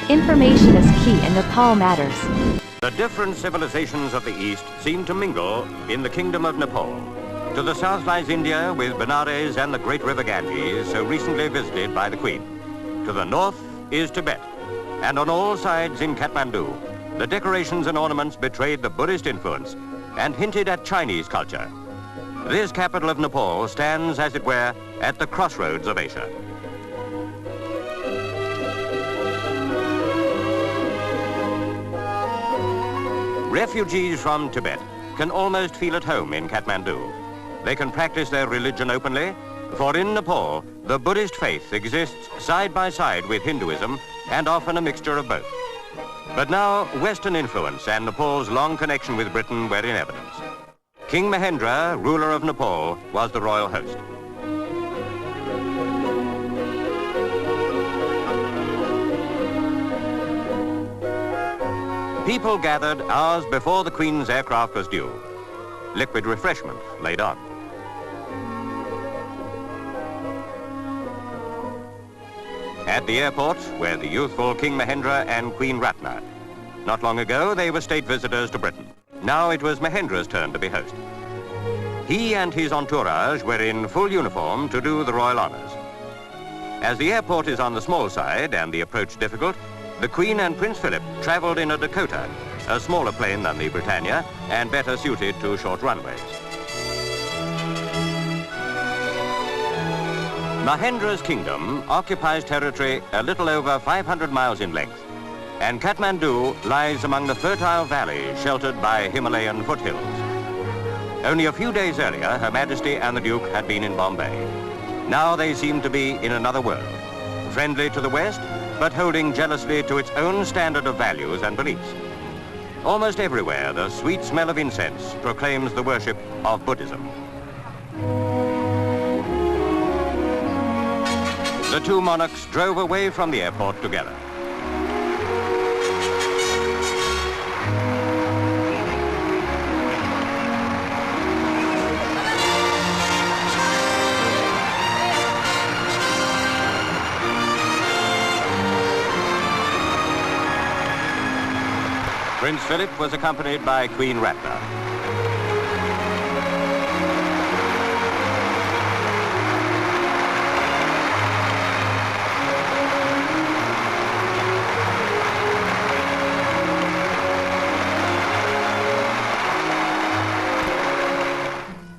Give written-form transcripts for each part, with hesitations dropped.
Information is key and Nepal matters. The different civilizations of the East seem to mingle in the Kingdom of Nepal. To the south lies India with Benares and the great river Ganges, so recently visited by the Queen. To the north is Tibet, and on all sides in Kathmandu, the decorations and ornaments betrayed the Buddhist influence and hinted at Chinese culture. This capital of Nepal stands, as it were, at the crossroads of Asia. Refugees from Tibet can almost feel at home in Kathmandu. They can practice their religion openly, for in Nepal, the Buddhist faith exists side by side with Hinduism and often a mixture of both. But now, Western influence and Nepal's long connection with Britain were in evidence. King Mahendra, ruler of Nepal, was the royal host. People gathered hours before the Queen's aircraft was due. Liquid refreshment laid on. At the airport were the youthful King Mahendra and Queen Ratna. Not long ago, they were state visitors to Britain. Now it was Mahendra's turn to be host. He and his entourage were in full uniform to do the royal honors. As the airport is on the small side and the approach difficult, the Queen and Prince Philip traveled in a Dakota, a smaller plane than the Britannia and better suited to short runways. Mahendra's kingdom occupies territory a little over 500 miles in length, and Kathmandu lies among the fertile valleys sheltered by Himalayan foothills. Only a few days earlier, Her Majesty and the Duke had been in Bombay. Now they seem to be in another world, friendly to the West, but holding jealously to its own standard of values and beliefs. Almost everywhere, the sweet smell of incense proclaims the worship of Buddhism. The two monarchs drove away from the airport together. Prince Philip was accompanied by Queen Ratna.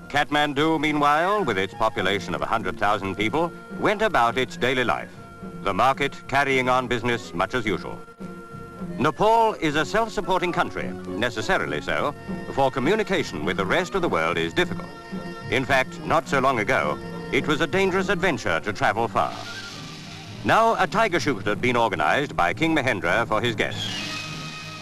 Kathmandu, meanwhile, with its population of 100,000 people, went about its daily life, the market carrying on business much as usual. Nepal is a self-supporting country, necessarily so, for communication with the rest of the world is difficult. In fact, not so long ago, it was a dangerous adventure to travel far. Now, a tiger shoot had been organized by King Mahendra for his guests.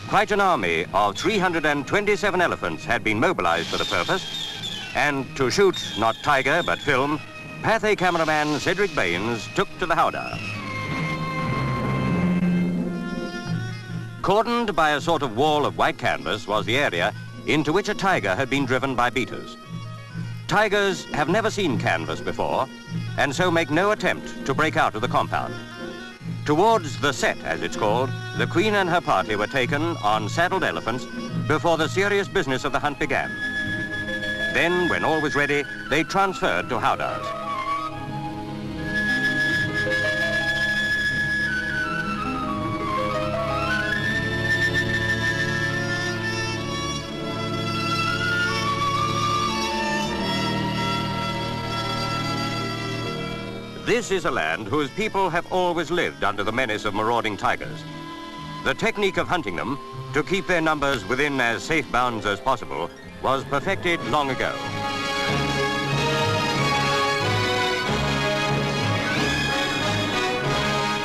Quite an army of 327 elephants had been mobilized for the purpose, and to shoot not tiger but film, Pathe cameraman Cedric Baines took to the howdah. Cordoned by a sort of wall of white canvas was the area into which a tiger had been driven by beaters. Tigers have never seen canvas before, and so make no attempt to break out of the compound. Towards the set, as it's called, the Queen and her party were taken on saddled elephants before the serious business of the hunt began. Then, when all was ready, they transferred to howdahs. This is a land whose people have always lived under the menace of marauding tigers. The technique of hunting them, to keep their numbers within as safe bounds as possible, was perfected long ago.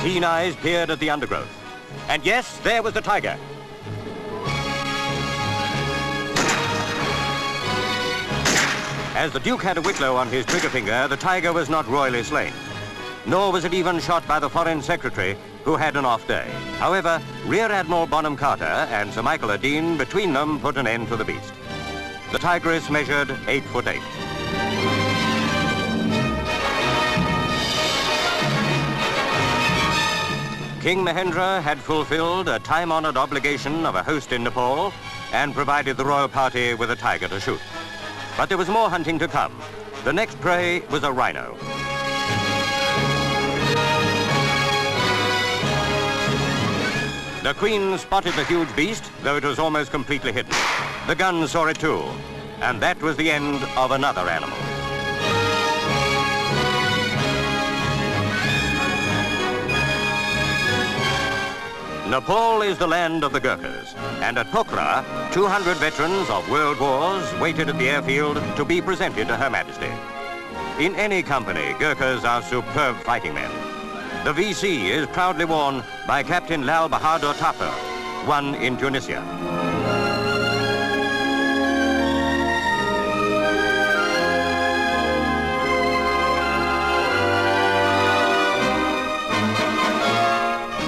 Keen eyes peered at the undergrowth. And yes, there was the tiger. As the Duke had a whitlow on his trigger finger, the tiger was not royally slain. Nor was it even shot by the Foreign Secretary, who had an off day. However, Rear Admiral Bonham Carter and Sir Michael Ardeen between them put an end to the beast. The tigress measured 8'8". King Mahendra had fulfilled a time-honored obligation of a host in Nepal and provided the royal party with a tiger to shoot. But there was more hunting to come. The next prey was a rhino. The Queen spotted the huge beast, though it was almost completely hidden. The gun saw it too, and that was the end of another animal. Nepal is the land of the Gurkhas, and at Pokhara, 200 veterans of world wars waited at the airfield to be presented to Her Majesty. In any company, Gurkhas are superb fighting men. The VC is proudly worn by Captain Lal Bahadur Thapar, won in Tunisia.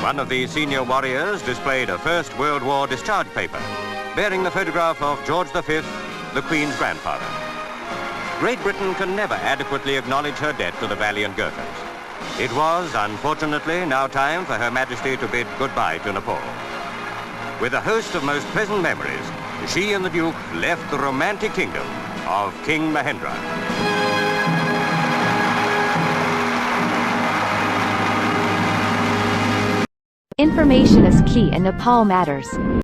One of the senior warriors displayed a First World War discharge paper, bearing the photograph of George V, the Queen's grandfather. Great Britain can never adequately acknowledge her debt to the valiant Gurkhas. It was, unfortunately, now time for Her Majesty to bid goodbye to Nepal. With a host of most pleasant memories, she and the Duke left the romantic kingdom of King Mahendra. Information is key and Nepal matters.